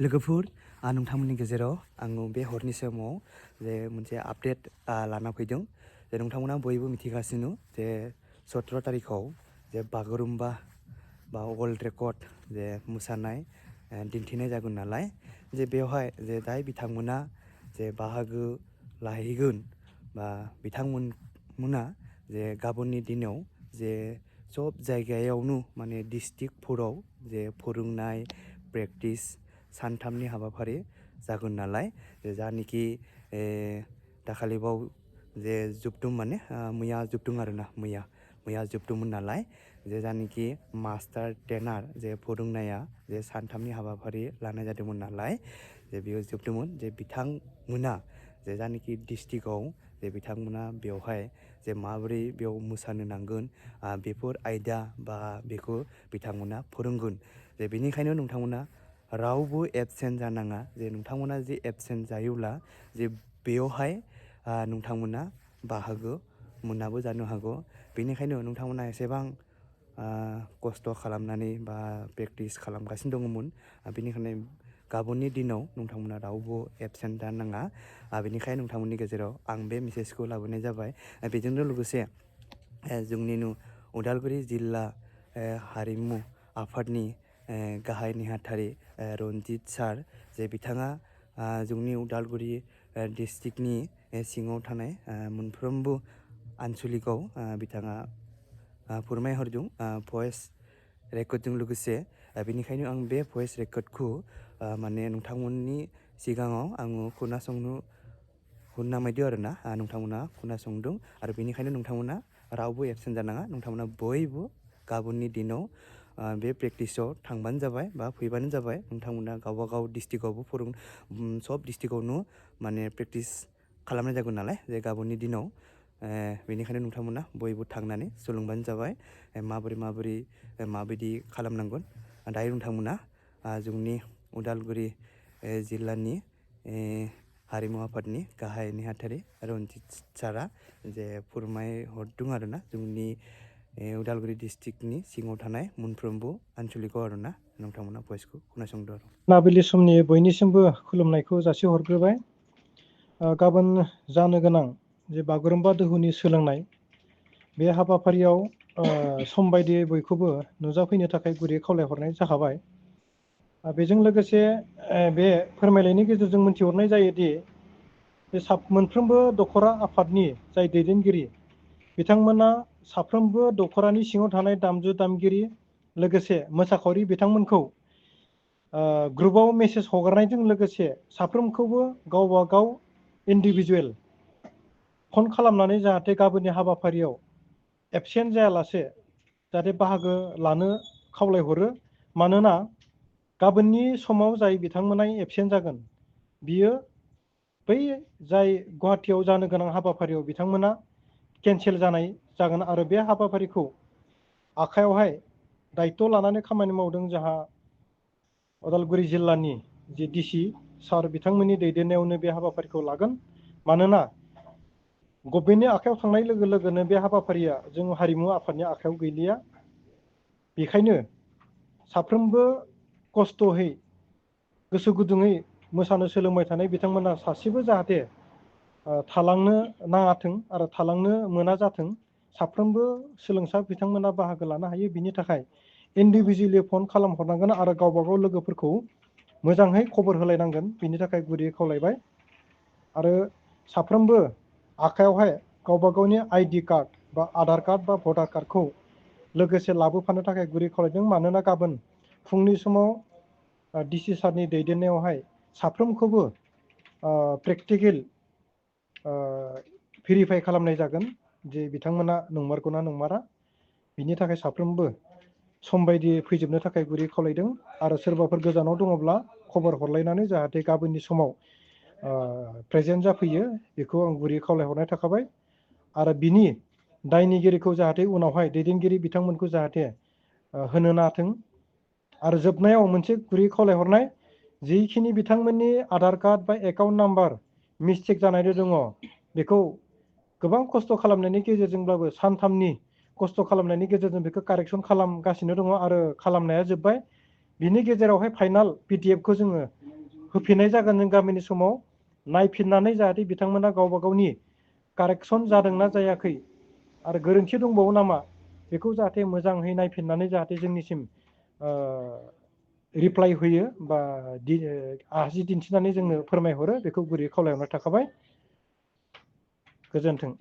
लोगोफोर नोंथांमोननि गेजेराव आं बे हरनि समाव जे मोनसे आपडेट लाना फैदों जे नोंथांमोना बयबो मिथिगासिनो जे 17 तारिखआव जे बागुरुम्बा बा वर्ल्ड रेकर्ड जे मोसानाय दिन्थिनाय जागोन नालाय जे बेवहाय जे जाय बिथांमोना जे बाहागो लाहैगोन बा बिथांमोना जे गाबोननि दिनाव जे सब जायगायावनो माने डिस्ट्रिक्टफोराव जे फोरोंनाय प्रेक्टिस सानथामनि हाबाफारि जागोन नालाय जानिखि दाखालिबाव जे जोबदों माने मैया जोबदों आरोना मैया जोबदोंमोन नालाय जे जानिखि मास्टार ट्रेनार जे फोरोंनाया जे सानथामनि हाबाफारि लानाय जादोंमोन नालाय जे बेयो जोबदोंमोन जे बिथांमोना जे जानिखि डिस्ट्रिक्टआव जे बिथांमोना बेवहाय जे माबोरै बेयाव मोसानो नांगोन बेफोर आयदा बा बेखौ बिथांमोना फोरोंगोन जे बेनिखायनो नोंथांमोना रावबो एबसेन्ट जानाङा जे नोंथांमोना जे एबसेन्ट जायोब्ला जे बेयावहाय नोंथांमोना बाहागो मोनाबो जानो हागौ बेनिखायनो नोंथांमोना एसेबां खस्थ' खालामनानै बा प्रेक्टिस खालामगासिनो दङमोन बेनिखायनो गाबोननि दिनाव नोंथांमोना रावबो एबसेन्ट जानाङा बेनिखायनो नोंथांमोननि गेजेराव आं बे मेसेजखौ लाबोनाय जाबाय बेजोंनो लोगोसे जोंनिनो उदालगुरि जिल्ला हारिमु आफादनि गाहाय नेहाथारि रनजित सार जे बिथाङा जोंनि उदालगुरि डिस्ट्रिक्टनि सिङाव थानाय मोनफ्रोमबो आनसलिकआव बिथाङा फोरमायहरदों भइस रेकर्डजों लोगोसे बेनिखायनो आं बे भइस रेकर्डखौ माने नोंथांमोननि सिगाङाव आङो खोनासंनो नामायदों आरोना नोंथांमोना खोनासंदों आरो बेनिखायनो नोंथांमोना रावबो एबसेन्ट जानाङा नोंथांमोना बयबो गाबोननि दिनाव बे प्रेक्टिसाव थांबानो जाबाय बा फैबानो जाबाय नोंथांमोना गावबा गाव डिस्ट्रिक्टआवबो सब डिस्ट्रिक्टआवनो माने प्रेक्टिस खालामनाय जागोन नालाय जे गाबोननि दिनाव बेनिखायनो नोंथांमोना बयबो थांनानै सोलोंबानो जाबाय माबायदि खालामनांगोन दायो नोंथांमोना जोंनि उदालगुरि जिल्लानि हारिमु आफादनि गाहाय नेहाथारि रनजित सारा जे फोरमायहरदों आरोना जोंनि उदालगुरि डिस्ट्रिक्टनि सिङाव थानाय मोनफ्रोमबो आनसलिकआव आरोना नोंथांमोना भइसखौ खोनासंदों आरो मोनाबिलि समनि बयनिसिमबो खुलुमनायखौ जासिहरग्रोबाय गाबोन जानो गोनां जे बागुरुम्बा दोहौनि सोलोंनाय बे हाबाफारियाव सम बायदियै बयखौबो नुजाफैनो थाखाय गुरै खावलायहरनाय जाखाबाय बेजों लोगोसे बे फोरमायलायनि गेजेरजों मोनथिहरनाय जायोदि बे मोनफ्रोमबो दख'रा आफादनि जाय दैदेनगिरि बिथांमोना साफ्रोमबो दख'रानि सिङाव थानाय दामजु दामगिरि लोगोसे मोसाखावरि बिथांमोनखौ ग्रुपाव मेसेज हगारनायजों लोगोसे साफ्रोमखौबो गावबा गाव इन्डिभिजुवेल फन खालामनानै जाहाथे गाबोननि हाबाफारियाव एबसेन्ट जायालासे जाहाथे बाहागो लानो खावलायहरो मानोना गाबोननि समाव जाय बिथांमोना एबसेन्ट जागोन बियो बै जाय गुवाहाटीयाव जानो गोनां हाबाफारियाव बिथांमोना केन्सेल जानाय जागोन आरो बे हाबाफारिखौ आखायावहाय दायित्व लानानै खामानि मावदों जोंहा उदालगुरि जिल्लानि जे डिसि सार बिथांमोननि दैदेननायावनो बे हाबाफारिखौ लागोन मानोना गभमेन्टनि आखायाव थांनाय लोगो लोगोनो बे हाबाफारिया जों हारिमु आफादनि आखायाव गैलिया बेखायनो साफ्रोमबो खस्थ'यै गोसो गुदुङै मोसानो सोलोंबाय थानाय बिथांमोना सासेबो जाहाथे थालांनो नाङाथों आरो थालांनो मोना जाथों साफ्रोमबो सोलोंसा बिथांमोना बाहागो लानो हायो बिनि थाखाय इन्डिभिजुवेलि फन खालामहरनांगोन आरो गावबा गाव लोगोफोरखौ मोजाङै खबर होलायनांगोन बिनि थाखाय गुरै खावलायबाय आरो साफ्रोमबो आखायावहाय गावबा गावनि आइडि कार्ड बा आधार कार्ड बा भटार कार्डखौ लोगोसे लाबोफानो थाखाय गुरै खावलायदों मानोना गाबोन फुंनि समाव डिसि सारनि दैदेननायावहाय साफ्रोमखौबो प्रेक्टिकेल भेरिफाइ खालामनाय जागोन जे बिथांमोना नंमारगौना नंमारा बिनि थाखाय साफ्रोमबो सम बायदियै फैजोबनो थाखाय गुरै खावलायदों आरो सोरबाफोर गोजानाव दङब्ला खबर हरलायनानै जाहाथे गाबोननि समाव प्रेजेन्ट जाफैयो बेखौ आं गुरै खावलायहरनाय थाखाबाय आरो बिनि दायनिगिरिखौ जाहाथे उनावहाय दैदेनगिरि बिथांमोनखौ जाहाथे होनो नाथों आरो जोबनायाव मोनसे गुरै खावलायहरनाय जिखिनि बिथांमोननि आधार कार्ड बा एकाउन्ट नाम्बार मिस्टेक जानानै दङ बेखौ गोबां खस्थ' खालामनायनि गेजेरजोंब्लाबो सानथामनि खस्थ' खालामनायनि गेजेरजों बेखौ कारेक्सन खालामगासिनो दङ आरो खालामनाया जोब्बाय बिनि गेजेरावहाय फाइनाल PDF खौ जोङो होफिननाय जागोन जों गामिनि समाव नायफिननानै जाहाथे बिथांमोना गावबा गावनि कारेक्सन जादोंना जायाखै आरो गोरोन्थि दंबावो नामा बेखौ जाहाथे मोजाङै नायफिननानै जाहाथे जोंनिसिम रिप्लाइ होयो बा आसि दिन्थिनानै जोंनो फोरमायहरो बेखौ गुरै खावलायहरनाय थाखाबाय। गोजोन्थों।